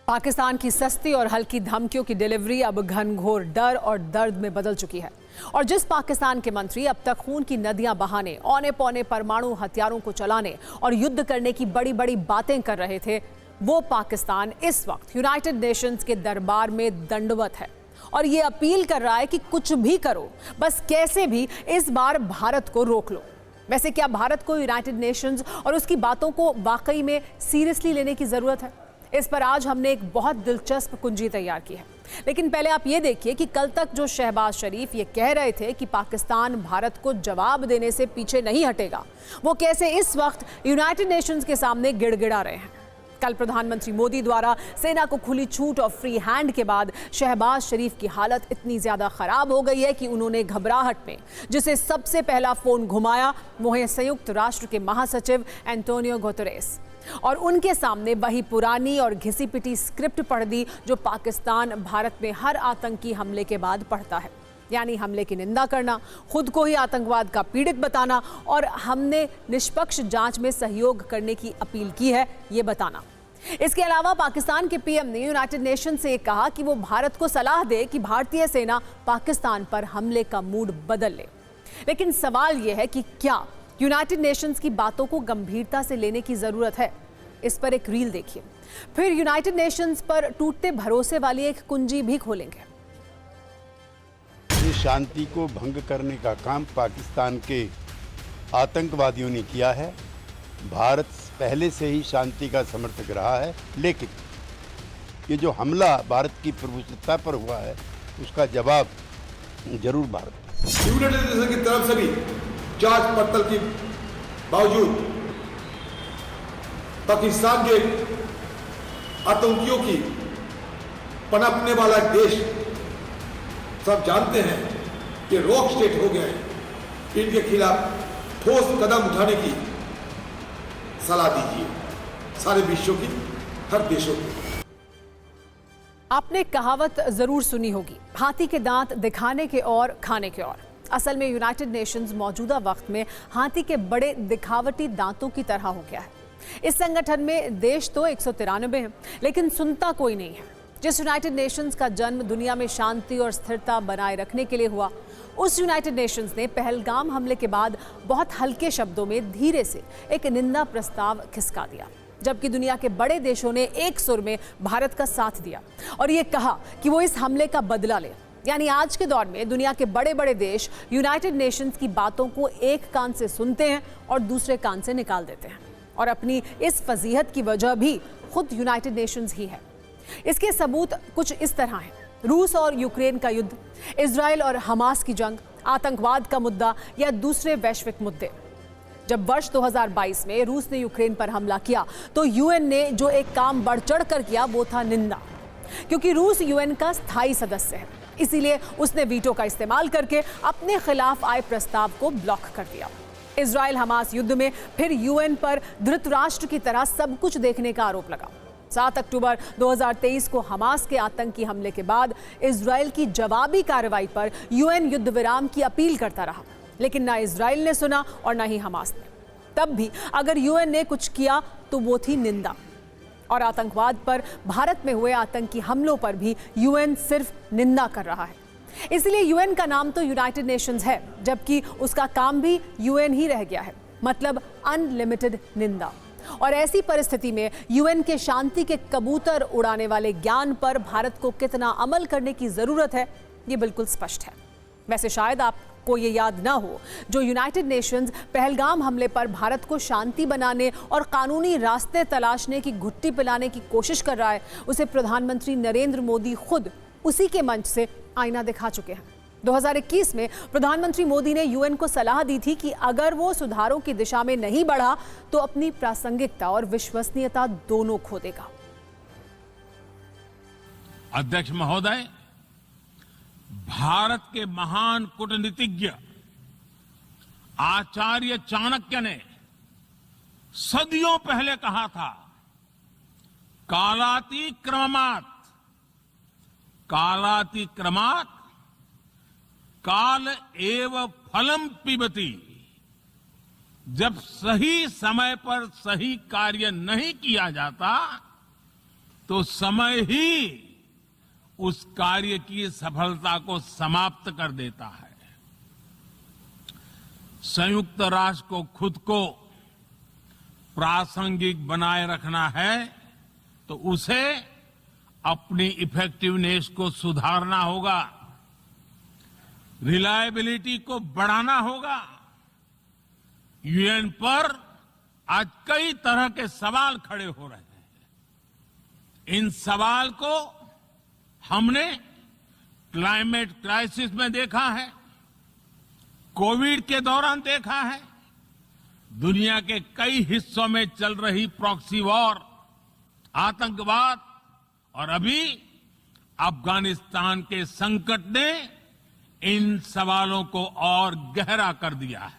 पाकिस्तान की सस्ती और हल्की धमकियों की डिलीवरी अब घनघोर डर और दर्द में बदल चुकी है। और जिस पाकिस्तान के मंत्री अब तक खून की नदियां बहाने, औने पौने परमाणु हथियारों को चलाने और युद्ध करने की बड़ी बड़ी बातें कर रहे थे, वो पाकिस्तान इस वक्त यूनाइटेड नेशंस के दरबार में दंडवत है और ये अपील कर रहा है कि कुछ भी करो, बस कैसे भी इस बार भारत को रोक लो। वैसे क्या भारत को यूनाइटेड नेशंस और उसकी बातों को वाकई में सीरियसली लेने की जरूरत है? इस पर आज हमने एक बहुत दिलचस्प कुंजी तैयार की है। लेकिन पहले आप ये देखिए कि कल तक जो शहबाज शरीफ ये कह रहे थे कि पाकिस्तान भारत को जवाब देने से पीछे नहीं हटेगा, वो कैसे इस वक्त यूनाइटेड नेशंस के सामने गिड़गिड़ा रहे हैं। कल प्रधानमंत्री मोदी द्वारा सेना को खुली छूट और फ्री हैंड के बाद शहबाज शरीफ की हालत इतनी ज्यादा खराब हो गई है कि उन्होंने घबराहट में जिसे सबसे पहला फोन घुमाया वो है संयुक्त राष्ट्र के महासचिव एंटोनियो गुतेरेस, और उनके सामने वही पुरानी और घिसी पिटी स्क्रिप्ट पढ़ दी जो पाकिस्तान भारत में हर आतंकी हमले के बाद पढ़ता है, यानी हमले की निंदा करना, खुद को ही आतंकवाद का पीड़ित बताना और हमने निष्पक्ष जांच में सहयोग करने की अपील की है, ये बताना। इसके अलावा पाकिस्तान के पीएम ने यूनाइटेड नेशन से कहा कि वो भारत को सलाह दे कि भारतीय सेना पाकिस्तान पर हमले का मूड बदल ले। लेकिन सवाल यह है कि क्या यूनाइटेड नेशंस की बातों को गंभीरता से लेने की जरूरत है? इस पर एक रील देखिए, फिर यूनाइटेड नेशंस पर टूटते भरोसे वाली एक कुंजी भी खोलेंगे। शांति को भंग करने का काम पाकिस्तान के आतंकवादियों ने किया है। भारत पहले से ही शांति का समर्थक रहा है, लेकिन ये जो हमला भारत की प्रभुसत्ता पर हुआ है उसका जवाब जरूर भारत। यूनाइटेड नेशन की तरफ से भी जांच पड़ताल के बावजूद पाकिस्तान के आतंकियों की पनपने वाला देश सब जानते हैं कि रॉक स्टेट हो गया है। इनके खिलाफ ठोस कदम उठाने की सलाह दीजिए सारे विश्व की, हर देशों की। आपने कहावत जरूर सुनी होगी, हाथी के दांत दिखाने के और खाने के और। असल में यूनाइटेड नेशंस मौजूदा वक्त में हाथी के बड़े दिखावटी दांतों की तरह हो गया है। इस संगठन में देश तो 193 हैं, लेकिन सुनता कोई नहीं है। जिस यूनाइटेड नेशंस का जन्म दुनिया में शांति और स्थिरता बनाए रखने के लिए हुआ, उस यूनाइटेड नेशंस ने पहलगाम हमले के बाद बहुत हल्के शब्दों में धीरे से एक निंदा प्रस्ताव खिसका दिया, जबकि दुनिया के बड़े देशों ने एक सुर में भारत का साथ दिया और ये कहा कि वो इस हमले का बदला ले। यानी आज के दौर में दुनिया के बड़े बड़े देश यूनाइटेड नेशंस की बातों को एक कान से सुनते हैं और दूसरे कान से निकाल देते हैं, और अपनी इस फजीहत की वजह भी खुद यूनाइटेड नेशंस ही है। इसके सबूत कुछ इस तरह हैं: रूस और यूक्रेन का युद्ध, इजराइल और हमास की जंग, आतंकवाद का मुद्दा या दूसरे वैश्विक मुद्दे। जब वर्ष 2022 में रूस ने यूक्रेन पर हमला किया तो यूएन ने जो एक काम बढ़ चढ़ कर किया वो था निंदा, क्योंकि रूस यूएन का स्थायी सदस्य है। इसीलिए उसने वीटो का इस्तेमाल करके अपने खिलाफ आए प्रस्ताव को ब्लॉक कर दिया। इजराइल हमास युद्ध में फिर यूएन पर धृतराष्ट्र की तरह सब कुछ देखने का आरोप लगा। 7 अक्टूबर 2023 को हमास के आतंकी हमले के बाद इजराइल की जवाबी कार्रवाई पर यूएन युद्ध विराम की अपील करता रहा, लेकिन ना इजराइल ने सुना और ना ही हमास ने। तब भी अगर यूएन ने कुछ किया तो वो थी निंदा, और आतंकवाद पर भारत में हुए आतंकी हमलों पर भी यूएन सिर्फ निंदा कर रहा है। इसलिए यूएन का नाम तो यूनाइटेड नेशंस है, जबकि उसका काम भी यूएन ही रह गया है, मतलब अनलिमिटेड निंदा। और ऐसी परिस्थिति में यूएन के शांति के कबूतर उड़ाने वाले ज्ञान पर भारत को कितना अमल करने की जरूरत है, ये बिल्कुल स्पष्ट है। वैसे शायद आपको ये याद ना हो, जो यूनाइटेड नेशंस पहलगाम हमले पर भारत को शांति बनाने और कानूनी रास्ते तलाशने की घुट्टी पिलाने की कोशिश कर रहा है, उसे प्रधानमंत्री नरेंद्र मोदी खुद उसी के मंच से आईना दिखा चुके हैं। 2021 में प्रधानमंत्री मोदी ने यूएन को सलाह दी थी कि अगर वो सुधारों की दिशा में नहीं बढ़ा तो अपनी प्रासंगिकता और विश्वसनीयता दोनों खो देगा। अध्यक्ष महोदय, भारत के महान कूटनीतिज्ञ आचार्य चाणक्य ने सदियों पहले कहा था, कालातिक्रमात् कालातिक्रमात् काल एव फलम पिबती। जब सही समय पर सही कार्य नहीं किया जाता तो समय ही उस कार्य की सफलता को समाप्त कर देता है। संयुक्त राष्ट्र को खुद को प्रासंगिक बनाए रखना है तो उसे अपनी इफेक्टिवनेस को सुधारना होगा, रिलायबिलिटी को बढ़ाना होगा। यूएन पर आज कई तरह के सवाल खड़े हो रहे हैं। इन सवाल को हमने क्लाइमेट क्राइसिस में देखा है, कोविड के दौरान देखा है, दुनिया के कई हिस्सों में चल रही प्रॉक्सी वॉर, आतंकवाद और अभी अफगानिस्तान के संकट ने इन सवालों को और गहरा कर दिया है।